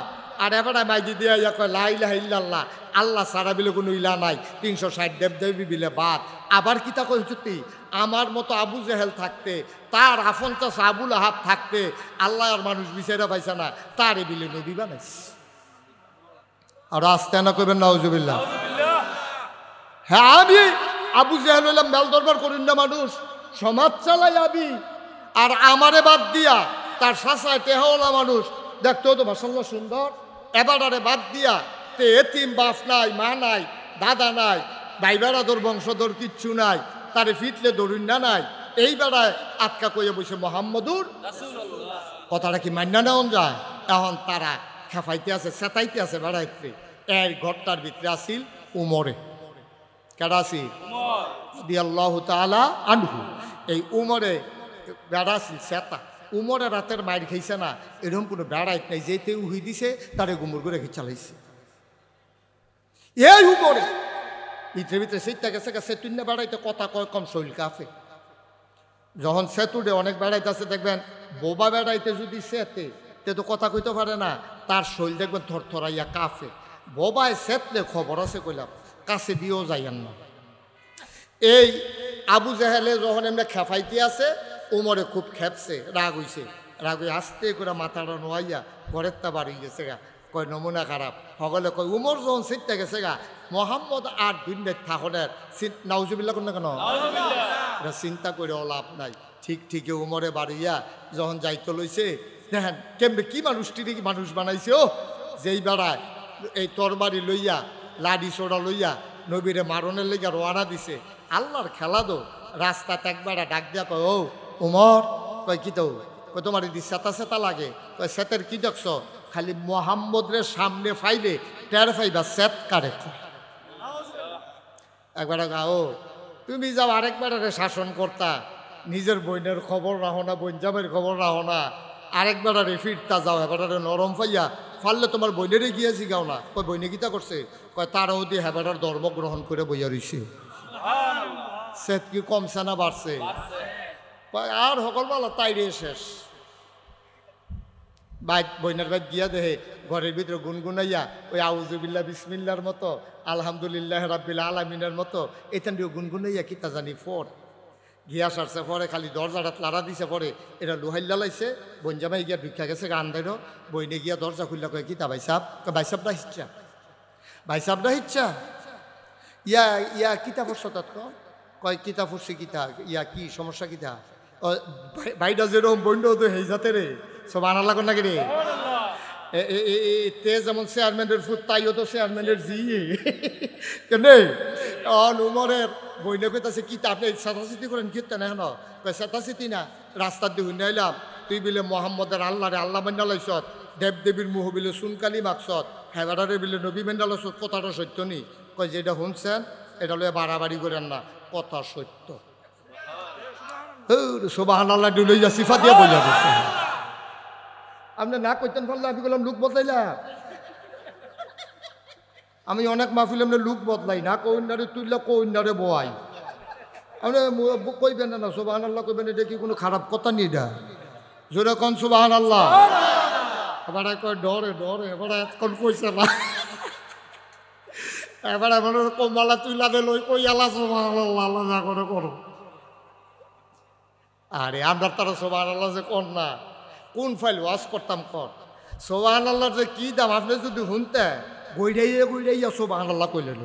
আর এবার মাইদি দিয়া ইয়া কয় লা ইলাহা ইল্লাল্লাহ, আল্লাহ সারা বিলে কোনো ইলা নাই, 360 দেব দেবী বিলে বাদ। আবার কিতা কই সত্যি, আমার মতো আবু জেহেল থাকতে, তার আফন চাচা আবুল আহাব থাকতে, আল্লাহ আর মানুষ বিচারা পাইছে না, তারে বিলে নবী বানাইছে। আর আসতে না কইবেন নাউজুবিল্লাহ। হ্যাঁ আমি আবু জেহেল হইলাম মেল দরবার করেন না মানুষ, সমাজ চালাই আমি, আর আমারে বাদ দিয়া তার শাসায় টেহাওয়ালা মানুষ দেখতেও তো মাশাআল্লাহ সুন্দর, এবারে বাদ দিয়া তে এতিম বাপ নাই, মা নাই, দাদা নাই, ভাই বেড়াদর বংশধর কিচ্ছু নাই, তারে ফিটলে দরুন না নাই, এই বেড়ায় আটকা কইয়া বসে মোহাম্মদুর রাসূলুল্লাহ। কথাটা কি মান্না নেওয়া যায়? এখন তারা খেফাইতে আছে, সেতাইতে আছে বেড়াইতে। এর ঘরটার ভিতরে আসিল উমরে, কেডা আসিল? রাদিয়াল্লাহু তাআলা আনহু। এই উমরে বেড়া আসিল সেতা। উমরে রাতের মাইর খাইছে না, এরকম কোনো বেড়াইত নাই, যেতে উহি দিছে তারে গুমর করে রেখে চালাইছে। এই উমরে ভিতরে ভিতরে সেইটা গেছে সেতুন না বেড়াইতে, কথা কয় কম শৈল কাফে। যখন সেতুডে অনেক বেড়াইতে আছে দেখবেন, বোবা বেড়াইতে যদি সেতে তে তো কথা কইতে পারে না, তার শৈল দেখবেন থরথরাইয়া কাফে। বোবায় সেতলে খবর আছে কইলাম, কাছে দিয়েও যাইয়েন না। এই আবু জেহেলে যখন এমনি খেফাইতে আছে, উমরে খুব খেপছে, রাগ হইছে, রাগ হয়ে আস্তে করে মাথাটা নোয়াইয়া ঘরের তা বাড়ি গেছে গা, কয় নমুনা খারাপ। সকলে কয় উমর যখন সিটটা গেছে গা, মোহাম্মদ আর বিন্দের থাকনের নাউজুবিল্লাহ কোন না কেন, এটা চিন্তা করেও লাভ নাই। ঠিকই উমরে বাড়িয়া যখন যাইতে লইছে, দেখেন কেমবে কি মানুষটির কি মানুষ বানাইছে। ও যেই বেড়ায় এই তরবারি লইয়া লাডি সোড়া লইয়া নবীরে মারণের লইয়া রোয়ানা দিছে, আল্লাহর খেলা দো। রাস্তাতে একবার ডাক দিয়া কয়, ও উমর, কয় কি তো, কয় তোমার যদি সেতা সেতা লাগে, কয় সেতের কি দেখছ, খালি মোহাম্মদের সামনে ফাইলে টের ফাইবা সেত কারে। একবার ও তুমি যাও আরেকবারে শাসন করতা, নিজের বইনের খবর রাখো না, বইনজামের খবর রাখো না, আরেকবারে ফিরতা যাও, এবারে নরম পাইয়া ফাললে তোমার বইনেরই গিয়েছি গাও না। কয় বইনে গীতা করছে, কয় তারাও দিয়ে হেবাটার ধর্ম গ্রহণ করে বইয়া রইছে। সেত কি কমছে না বাড়ছে? আর সকলবেলা তাইরে শেষ। বাইক বইনার বাইক গিয়া দেহে ঘরের ভিতরে গুনগুনাইয়া ওই আউযুবিল্লাহ বিসমিল্লার মতো, আলহামদুলিল্লাহ রাব্বিল আলামিনের মতো এখান দিয়ে গুনগুনাইয়া কিতা জানি ফোর গিয়া সারছে। পরে খালি দরজাটা লাড়া দিছে, পরে এটা লোহাইল্লা লাইছে। বইনজামাই গিয়া ভিক্ষা গেছে গান দেয়, বইনে গিয়া দরজা খুললা, কয় কিতা ভাই সাহেব, ভাই সাহেবটা হিচ্ছা, ভাই সাহেবটা হিচ্ছা, ইয়া কিতা পড়ছ তৎ, কয় কিতা পড়ছি, কিতা ইয়া কি সমস্যা কিতা, ভাইটা যেরকম বইন্ড তো হেই যাতে রে সব আনার লাগ নাকি রে, তে যেমন চেয়ারম্যানের ফুট তাইও তো চেয়ারম্যানের জি কেন উমরের বইনে কইতাছে কি আপনি চেতাচিতি করেন কীর্তেন এখন, কয় চেতাচিতি না, রাস্তার দিয়ে হুন্ডে আইলাম, তুই বিলে মোহাম্মদের আল্লাহরে আল্লাহ মেন্ডা লাইছত, দেব দেবীর মুহ বিলে সুনকালি মাকসত, হেবারে বিলে নবী মেন্ডা লাইছত, কথাটা সত্য নি, কয় যেটা শুনছেন এটা লয়ে বাড়াবাড়ি করেন না, কথা সত্য। সুবহানাল্লাহ ডুলে যা সিফা দিয়ে বইয়া দিচ্ছে। আপনি না কইতেন পারলে আমি বললাম লুক বদলাইলাম। আমি অনেক মাহফিল এমনি লুক বদলাই না, কইনারে তুইলা কইনারে বয়াই, আপনি কইবেন না সুবহানাল্লাহ কইবেন, এটা কি কোনো খারাপ কথা নেই, এটা জোরে কোন সুবহানাল্লাহ। এবার কয় ডরে ডরে, এবার এখন কইছে না, এবার এবার কমালা তুইলা দে লই কই আল্লাহ সুবহানাল্লাহ আল্লাহ যা করে করো। আরে আমরা তারা সুবহানাল্লাহ যে কর না, কোন ফাইল ওয়াজ করতাম কর, সুবহানাল্লাহর যে কি দাম আপনি যদি শুনতে গইড়াইয়া সুবহানাল্লাহ কইলেন,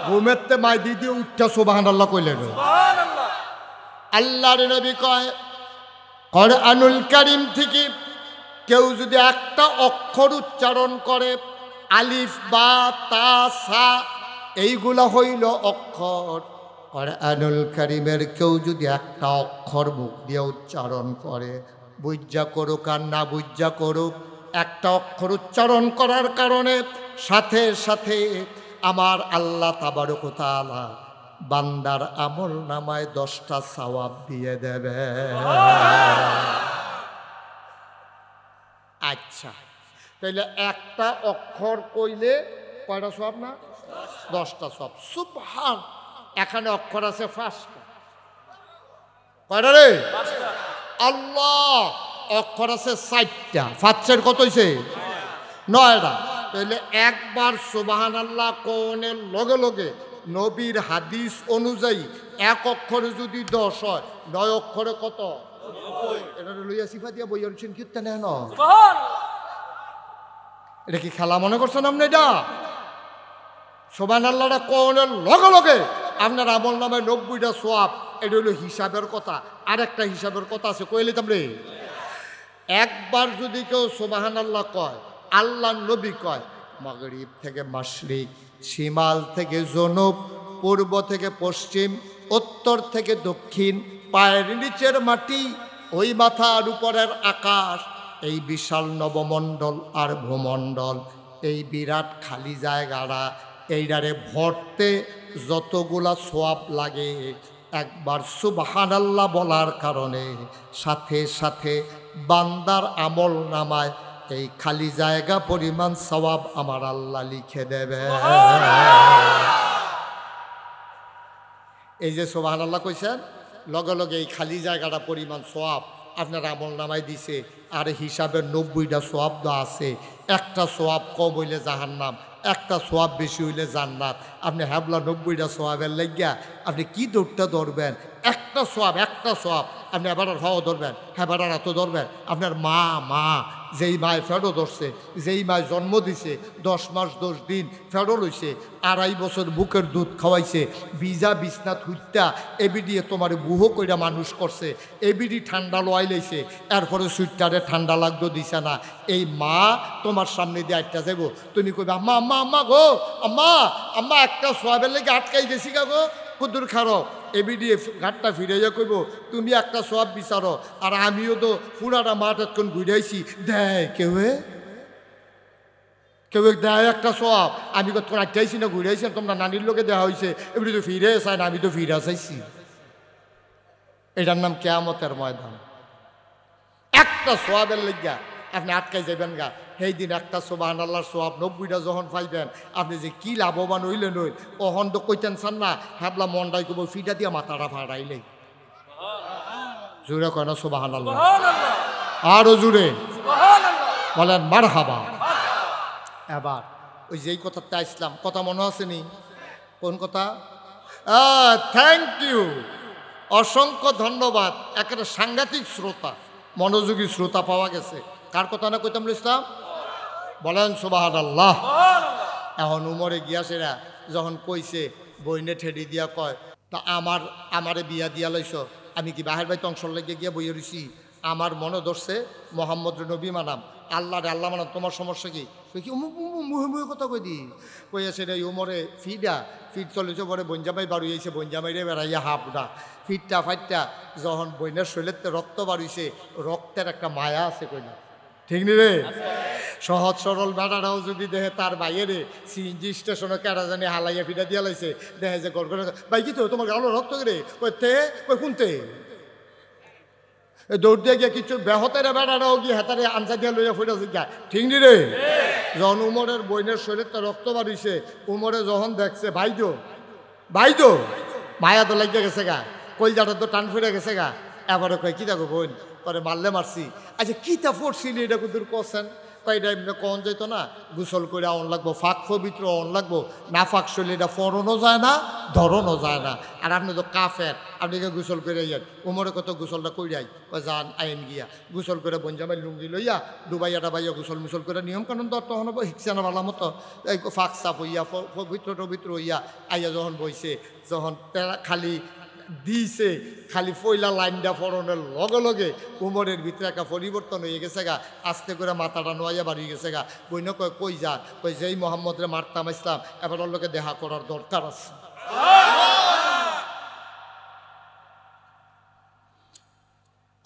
ঘুমেতে মাই দিদি উঠা সুবহানাল্লাহ কইলেন। আল্লাহর নবী কয় কোরআনুল কারীম থেকে কেউ যদি একটা অক্ষর উচ্চারণ করে, আলিফ বা তা সা এইগুলা হইল অক্ষর। কোরআনুল কারীমের কেউ যদি একটা অক্ষর মুখ দিয়ে উচ্চারণ করে, বুঝা করুক আর না বুঝা করুক, একটা অক্ষর উচ্চারণ করার কারণে সাথে সাথে আমার আল্লাহ তাবারক ওয়া তাআলা বান্দার আমল নামায় 10টা সওয়াব দিয়ে দেবে। আচ্ছা, তাইলে একটা অক্ষর কইলে কয়টা সওয়াব না? 10টা সওয়াব। সুবহান। এখানে অক্ষর আছে 5টা। কয়টা রে? আল্লাহ। অক্ষর আছে 4টা। 5 কত হইছে? 9টা। তাইলে একবার সুবহানাল্লাহ কোনের লগে লগে নবীর হাদিস অনুযায়ী এক অক্ষরে যদি 10 হয়, 9 অক্ষরে কত? এটা লইয়া সিফা দিয়া বই আনছেন কীর্তনে ন? এটা কি খেলা মনে করছেন আপনি? এটা সুবহানাল্লাহটা কোনের লগে লগে আপনার আমল নামে 90টা সওয়াব। এটা হলো হিসাবের কথা। আরেকটা হিসাবের কথা আছে, কইলে তোমরে একবার যদি কেউ সুবহানাল্লাহ কয়, আল্লাহর নবী কয় মাগরিব থেকে মাশরিক, শিমাল থেকে জনুব, পূর্ব থেকে পশ্চিম, উত্তর থেকে দক্ষিণ, পায়ের নিচের মাটি, ওই মাথার উপরের আকাশ, এই বিশাল নবমণ্ডল আর ভূমণ্ডল, এই বিরাট খালি জায়গাটা, এইটারে ভরতে যতগুলা সওয়াব লাগে, একবার সুবহানাল্লাহ বলার কারণে সাথে সাথে বান্দার আমল নামায় এই খালি জায়গা পরিমাণ সওয়াব আমার আল্লাহ লিখে দেবে। এই যে সুবহানাল্লাহ কইছেন, লগে লগে এই খালি জায়গাটা পরিমাণ সওয়াব আপনার আমল নামায় দিছে। আর হিসাবের 90টা সওয়াব তো আছে। একটা সওয়াব কম হইলে জাহান্নাম, একটা সওয়াব বেশি হইলে জান্নাত। আপনি হ্যাবলা 90টা সওয়াবের লাগিয়া আপনি কি দৌড়টা ধরবেন? একটা সওয়াব আপনি এবার ভাও ধরবেন, হ্যাঁ বেড়ার এত ধরবেন। আপনার মা যেই মায় ফেডো ধরছে, যেই মায় জন্ম দিছে, 10 মাস 10 দিন ফেডো লইছে, 2.5 বছর বুকের দুধ খাওয়াইছে, বিজা বিছনাত হুইত্যা এবিডি তোমার বুহো কইরা মানুষ করছে, এবিডি ঠান্ডা লোয়াই লইছে, এরপরে সুইটারে ঠান্ডা লাগতো দিছে না। এই মা তোমার সামনে দিয়ে আটটা যাইব, তুমি কইবে আম্মা আম্মা আম্মা গো, আম্মা একটা সোয়াবের লেগে আটকাই গেছি গা গো, কুদুর খারো। এবিডি ঘাটটা ফিরাইয়া কইব তুমি একটা সওয়াব বিচারো, আর আমিও তো পুরাটা মাঠ এতক্ষণ ঘুরাইছি, দেয় কেউ দেয় একটা সওয়াব। আমি কতক্ষণ আটকাইছি না ঘুরাইছি, তোমরা নানির লোকে দেওয়া হয়েছে, এবিডি তো ফিরে চাই না, আমি তো ফিরা চাইছি। এটার নাম কিয়ামতের ময়দান। একটা সওয়াবের লেগা আপনি আটকাই যাবেন গা, সেই দিন একটা সুবহানাল্লাহর সওয়াব 90টা যখন পাইবেন, আপনি যে কি লাভবান হইলেন হইল। অহন তো কইতেন চান না, হ্যাবলা মন্ডাই কব ফিটা দিয়া মাথাটা ফাড়াইলে। জোরে কয় না সুবহানাল্লাহ? আরো জোরে বলেন মারহাবা। এবার ওই যেই কথাটা আসলাম, কথা মনে আসেনি? কোন কথা? থ্যাংক ইউ, অসংখ্য ধন্যবাদ। একটা সাংঘাতিক শ্রোতা, মনোযোগী শ্রোতা পাওয়া গেছে। কার কথা না কইতাম ইসলাম? বলেন সুবহানাল্লাহ। এখন উমরে গিয়াছেরা যখন কইছে, বইনে ঠেডি দিয়া কয়, তা আমারে বিয়া দিয়া লইছ, আমি কি বাহের বাড়িতে অংশ লেগে গিয়া বইয়ে রইছি? আমার মনে ধরছে মোহাম্মদ নবী মানাম, আল্লাহ মানাম, তোমার সমস্যা কি? কি মুহে মুহে কথা কই দি কইয়াছে রে উমরে ফিট চলেছে, পরে বঞ্জামাই বাড়িয়েছে, বঞ্জামাইরে বেড়াইয়া হাফডা ফিটটা ফাইটটা যখন বইনের শরীরেতে রক্ত বাড়িয়েছে, রক্তের একটা মায়া আছে কইনা, ঠিক নি রে? সহজ সরল বেড়ারাও যদি দেখে তার বাইরে সিএনজি স্টেশনে কেডা জানি হালাইয়া ফিটা দিয়া লাইছে, দেখে যে গড় গড়ে, ভাই কি তো তোমার গালো রক্ত রে? কই কোনতে দৌড় দিয়ে গিয়ে কিছু বেহতের বেড়ারাও গিয়ে হেতারে আনসা দিয়া লইয়া ফুটেছে গা, ঠিক নি রে? যখন উমরের বইনের শরীরটা রক্ত বাড়িছে, উমরে যখন দেখছে ভাইদো মায়া তো লাগিয়ে গেছে গা, কলজাটা তো টান ফুটে গেছে গা। এবারে কয় কি দেখো বোন, পরে মারলে মারছি। আচ্ছা কিতা পড়ছিলি এটা কুদুর করছেন? কয়টা এমনি কন যেত না, গোসল করে অন লাগবো, ফাঁক পবিত্র অন লাগবো, না ফাঁক শরীর এটা ফরনও যায় না, ধরনও যায় না। আর আপনি তো কাফের, আপনি গোসল করে যান, উমরে কত গোসলটা কইরাই যান আইন গিয়া গোসল করে বঞ্জামাই লুঙ্গি লইয়া ডুবাইয়া ডাবাইয়া গোসল মুসল করে নিয়ম কানুন তো তখন শিখছে না ভালো মতো, এই ফাঁক সাফ হইয়া পবিত্র টবিত্র হইয়া আইয়া যখন বইছে, যখন খালি দিছে, খালি পয়লা লাইনটা ফরনের লগে লগে উমরের ভিতরে একটা পরিবর্তন হয়ে গেছে গা, আস্তে করে মাথাটা নোয়াইয়া বাড়িয়ে গেছে গা। বইন কয় কই যা, কই যেই মোহাম্মদরে মারতাম ইসলাম, এবার ওর লোকে দেখা করার দরকার আছে।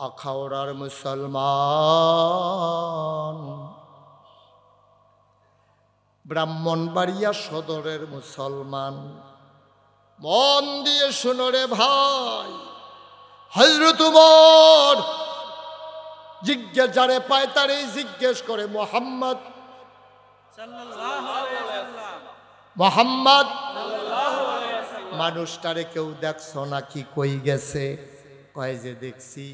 আখাউড়ার মুসলমান, ব্রাহ্মণবাড়িয়া সদরের মুসলমান, মন দিয়ে শুনো রে ভাই, হযরত উমর জিজ্ঞেস যারে পায় তারই জিজ্ঞেস করে মোহাম্মদ মোহাম্মদ মানুষটারে কেউ দেখছো নাকি, কই গেছে? কয় যে দেখছি,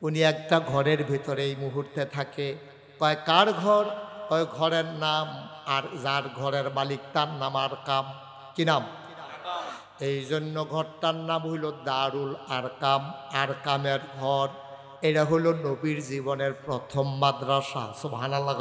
উনি একটা ঘরের ভিতরে এই মুহূর্তে থাকে। কয় কার ঘর? কয় ঘরের নাম, আর যার ঘরের মালিক তার নাম আরকাম। কি নাম? এই জন্য ঘরটার নাম হইল দারুল আরকাম, আরকামের ঘর। এটা হলো নবীর জীবনের প্রথম মাদ্রাসা। সুবহানাল্লাহ।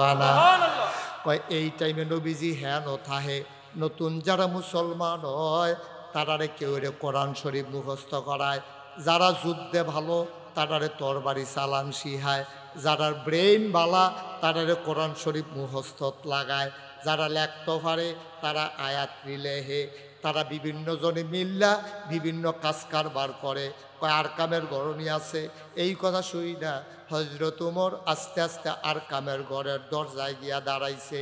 কয় এই টাইমে নবীজি হ্যাঁ নথাহে, নতুন যারা মুসলমান হয় তারারে কেউ রে কোরআন শরীফ মুখস্থ করায়, যারা যুদ্ধে ভালো তারারে তরবারি চালান শিহায়, যারা ব্রেইন বালা তারারে কোরআন শরীফ মুখস্থ লাগায়, যারা লেখতে পারে তারা আয়াত লেহে, তারা বিভিন্ন জনে মিল্লা বিভিন্ন কাজ কারবার করে। কয় আরকামের গরণী আছে। এই কথা শুই না হযরত উমর আস্তে আস্তে আরকামের ঘরের দরজায় গিয়া দাঁড়াইছে।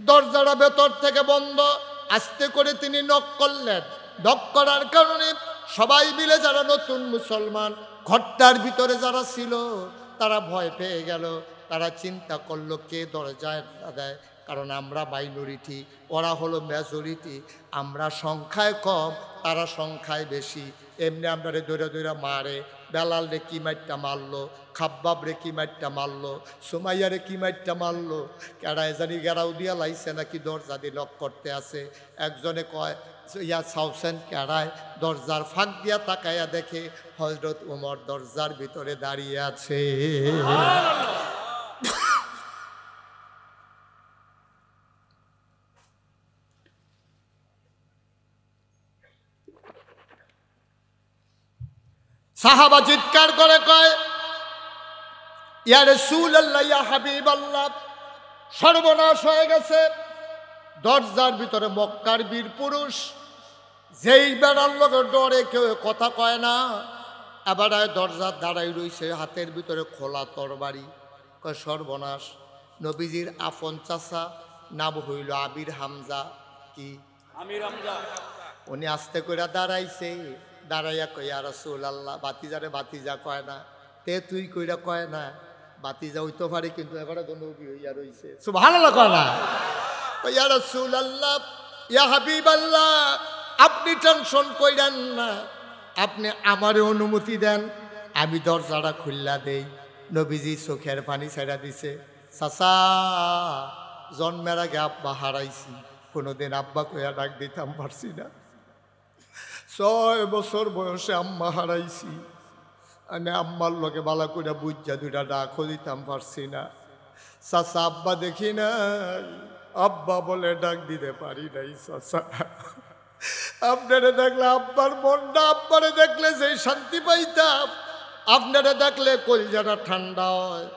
দরজাটা ভেতর থেকে বন্ধ, আস্তে করে তিনি নক করলেন। নক করার কারণে সবাই মিলে যারা নতুন মুসলমান ঘরটার ভিতরে যারা ছিল তারা ভয় পেয়ে গেল। তারা চিন্তা করলো কে দরজায় দেয়, কারণ আমরা মাইনরিটি, ওরা হলো মেজরিটি, আমরা সংখ্যায় কম তারা সংখ্যায় বেশি। এমনি আমরা দৌড়া দৌড়া মারে, বেলাল রে কি মাইটটা মারলো, খাব্বাব রে কি মাইটটা মারলো, সুমাইয়া রে কি মাইটটা মারলো, কেডায় জানি গেরাও দিয়া লাইছে নাকি দরজা দিয়ে লক করতে আছে। একজনে কয় ইয়া সাউসেন কেডায়, দরজার ফাঁক দিয়া তাকাইয়া দেখে হযরত উমর দরজার ভিতরে দাঁড়িয়ে আছে। সাহাবা চিৎকার করে কয় ইয়া রাসূলুল্লাহ, ইয়া হাবিবাল্লাহ, সর্বনাশ হয়ে গেছে। দরজার ভিতরে মক্কার বীর পুরুষ, যেই বেড়ার লোক ডরে কেউ কথা কয় না, এবার দরজার দাঁড়াই রইছে, হাতের ভিতরে খোলা তরবারি। কয় সর্বনাশ। নবীজির আপন চাচা, নাম হইল আমির হামজা। কি আমির হামজা? উনি আস্তে করে দাঁড়াইছে, দাঁড়াইয়া কই ইয়া রাসূলুল্লাহ, বাতিজারে বাতিজা কয় না, তে তুই কইরা কয় না, বাতিজা হইতে পারে কিন্তু এবারে তো নবী হইয়া রইছে। সুবহানাল্লাহ। কয় না ইয়া রাসূলুল্লাহ, ইয়া হাবিবাল্লাহ, আপনি টেনশন কইরেন না, আপনি আমারে অনুমতি দেন, আমি দরজাটা খুললা দেই। নবীজি চোখের পানি ছেড়া দিছে। চাচা, জন্মের আগে আব্বা হারাইছি, কোনোদিন আব্বা কইয়া ডাক দিতাম পারছি না। 6 বছর বয়সে আম্মা হারাইছি, আমি আম্মার লগে বালা করে বুঝা দুইটা ডাকও দিতাম পারছি না। চাচা, আব্বা দেখি না, আব্বা বলে ডাক দিতে পারি নাই। চাচা, আপনারে দেখলে আব্বার মনটা, আব্বারে দেখলে সেই শান্তি পাইতাম, আপনারে দেখলে কলজাটা ঠান্ডা হয়।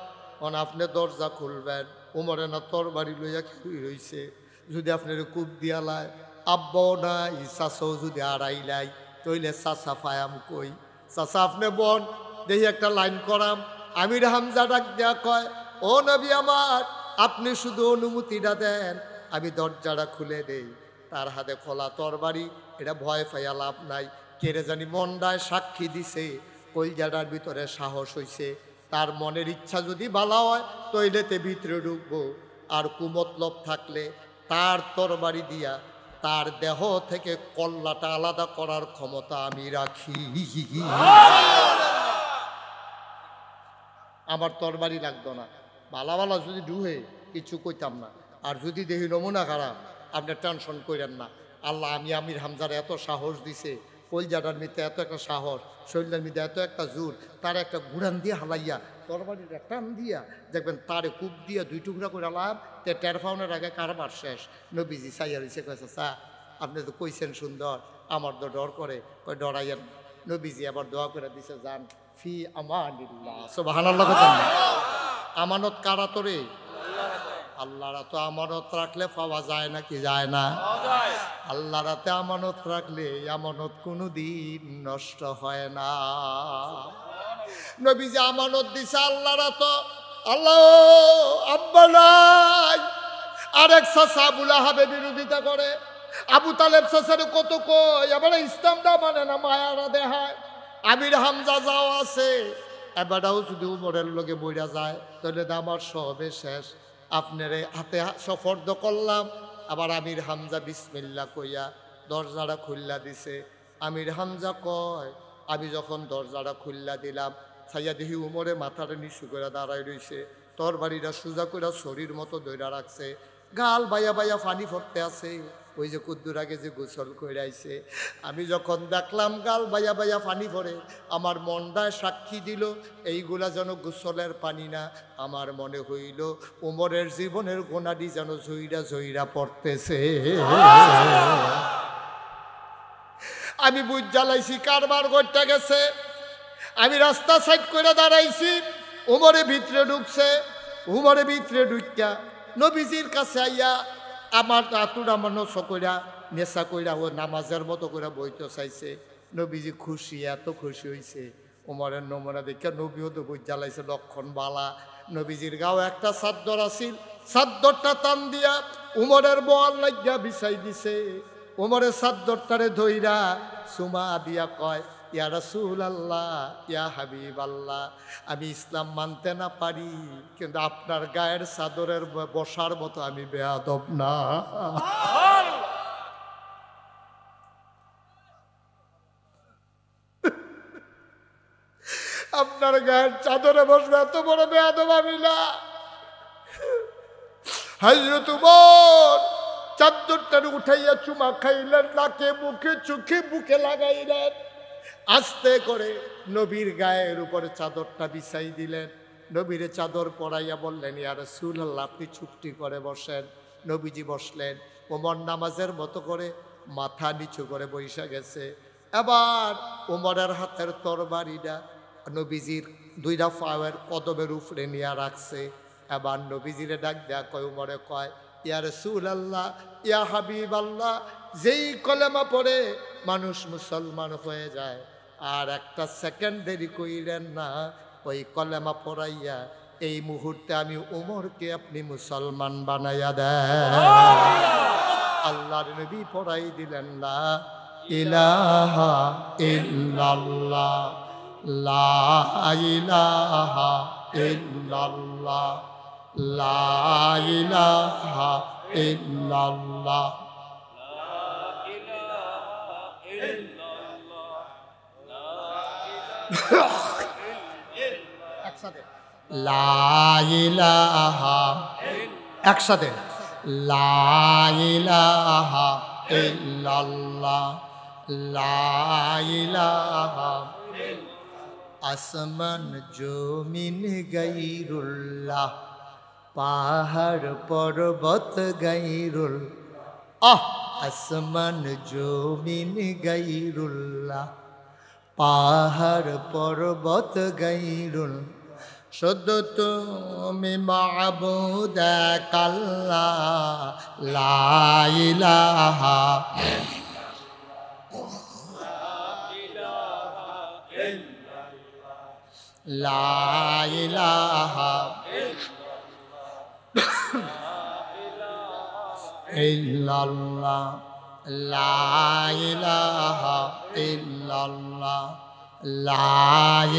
আপনি দরজা খুলবেন, উমরে না তরবারি লইয়া খেয়ে রইছে, যদি আপনার কূপ দিয়ালায়, আব্বাও নাই, চাচাও যদি আড়াইলাই, তইলে চাচা পায়াম কই? চাচা আপনি বন, দেখি একটা লাইন করাম। আমির হামজা ডাক দেয়া কয়, ও নবী আমার, আপনি শুধু অনুমতিটা দেন, আমি দরজাটা খুলে দেই। তার হাতে খোলা তরবারি, এটা ভয় পাইয়া লাভ নাই। কেড়ে জানি মন্ডায় সাক্ষী দিছে, কলজাটার ভিতরে সাহস হইছে, তার মনের ইচ্ছা যদি বালা হয় তইলেতে ভিতরে ঢুকবো, আর কুমতলব থাকলে তার তরবারি দিয়া তার দেহ থেকে কল্লাটা আলাদা করার ক্ষমতা আমি রাখি। আমার তরবারি লাগতো না, বালা বালা যদি ডুহে কিছু কইতাম না। আর যদি দেখি নমুনা খারাপ, আপনি টেনশন করেন না। আল্লাহ আমি আমির হামজার এত সাহস দিছে, কলজাটার মধ্যে এত একটা সাহস, শরীরের মধ্যে এত একটা জোর, তার একটা গুড়ান দিয়ে হালাইয়া তরবারিটা টান দিয়া দেখবেন তারে কূপ দিয়া 2 টুকরা করে লাভ, তে টের পাওয়ার আগে কারবার শেষ। নবীজি চাইয়া রইছে, কয়েছে চা আপনি তো কইছেন সুন্দর, আমার তো ডর করে, কই ডরাইয়েন। নবীজি আবার দোয়া করে দিছে, যান ফি আমানিল্লাহ, সুবহানাল্লাহ। আমানত কারা তোরে? আল্লাহরা তো আমানত রাখলে পাওয়া যায় না, কি যায় না? আল্লাহ রাতে আমানত রাখলে আমানত কোনোদিন নষ্ট হয় না। নবী যে আমানত দিছে আল্লাহরা তো, আল্লাহ আব্বা নাই, আরেক চাচা আবু লাহাবে বিরোধিতা করে, আবু তালেব চাচার কত কই, এবার ইসলামটা মানে না, মায়ারা দেখায়। আমির হামজা যাও আছে, এবারও যদি উমরের লগে বইরা যায় তাহলে আমার সবে শেষ। আপনারে হাতে সফর্দ করলাম, আবার আমির হামজা বিসমিল্লা কইয়া দরজাটা খুল্লা দিছে। আমির হামজা কয়, আমি যখন দরজাটা খুল্লা দিলাম, ছাইয়া দেখি উমরে মাথাটা নিচু করে দাঁড়াই রইছে, তরবারিটা সোজা করে শরীর মতো ধইরা রাখছে, গাল বাইয়া বাইয়া পানি পড়তে আছে। ওই যে কুদ্দুর আগে যে গোসল করে আইছে, আমি যখন দেখলাম গাল বাইয়া বাইয়া পানি পড়ে, আমার মনটায় সাক্ষী দিল এইগুলা যেন গোসলের পানি না, আমার মনে হইল উমরের জীবনের গোনাডি যেন জইরা জইরা পড়তেছে। আমি বুঝ জ্বালাইছি কারবার করতে গেছে। আমি রাস্তা সাইড করে দাঁড়াইছি, উমরে ভিতরে ঢুকছে। উমরে ভিতরে ঢুকিয়া নবীজির কাছে আইয়া আমার আতুর আমার নশ কইরা নেশা কইরা ও নামাজের মতো করে বইতে চাইছে। নবীজি খুশি, এত খুশি হয়েছে। উমরের নমুনা দেখে নবীও তো বুঝ জ্বালাইছে, লক্ষণ বালা। নবীজির গাও একটা চাদর আছিল, চাদরটা টান দিয়া উমরের বোয়াল লাগিয়া বিছাই দিছে। উমরের চাদরটারে ধইরা সুমা দিয়া কয়, ইয়া রাসূলুল্লাহ, ইয়া হাবিবাল্লাহ, আমি ইসলাম মানতে না পারি, কিন্তু আপনার গায়ের চাদরের বসার মতো আমি বেয়াদব না। আপনার গায়ের চাদরে বসবে এত বড় বেয়াদব আমি না। হযরত উমর চাদরটা উঠাইয়া চুমা খাইলেন, নাকে মুখে চোখে বুকে লাগাইলেন, আস্তে করে নবীর গায়ের উপরে চাদরটা বিছাই দিলেন। নবীরে চাদর পরাইয়া বললেন, ইয়া রাসূলুল্লাহ, আপনি চুপটি করে বসেন। নবীজি বসলেন। ওমর নামাজের মতো করে মাথা নিচু করে বৈশা গেছে। এবার ওমরের হাতের তরবারিটা নবীজির 2টা পায়ের কদমের উপরে নিয়ে রাখছে। এবার নবীজিরে ডাক দেয়া কয়, উমরে কয়, ইয়া রাসূলুল্লাহ, ইয়া হাবিবাল্লাহ, যেই কলেমা পড়ে মানুষ মুসলমান হয়ে যায়, আর একটা সেকেন্ড দেরি কইলেন না, ওই কলেমা পড়াইয়া এই মুহূর্তে আমি উমরকে আপনি মুসলমান বানাইয়া দেন। আল্লাহর নবী পড়াই দিলেন, লা ইলাহা ইল্লাল্লাহ, লা ইলাহা ইল্লাল্লাহ, লা ইলাহা ইল্লাল্লাহ। একসাথে লা ইলাহা, একসাথে লা ইলাহা ইল্লাল্লাহ, লা ইলাহা। আসমান জমিন গায়রুল্লাহ, পাহাড় পর্বত গায়রুল, আসমান জমিন গায়রুল্লাহ, পাহাড় পর্বত গায়রুল, শুধু তুমি মাবুদ এক আল্লাহ, লা ইলাহা লা ইলাহা ইল্লাল্লাহ, লা ইলাহা ইল্লাল্লাহ, লা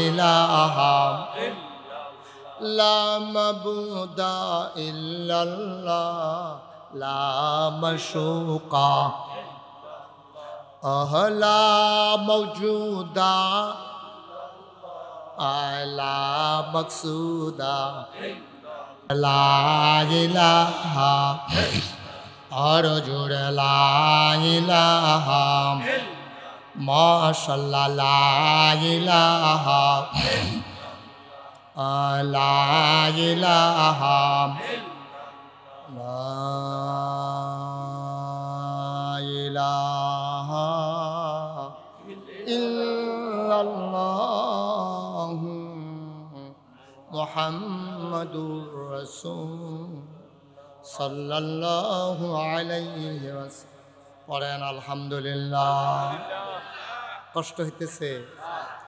ইলাহা লা মাবুদা ইল্লাল্লাহ, লা মাশুকা লা মওজুদা লা মাকসুদা লা ইলাহা আরো জোরে লা ইলাহা মাশাআল্লাহ লা ইলাহা লা ইলাহা লা ইলাহা ইল্লাল্লাহু মুহাম্মাদুর রাসূল সাল্লাল্লাহু আলাইহি ওয়াসাল্লাম। পড়েন আলহামদুলিল্লাহ। কষ্ট হইতেছে?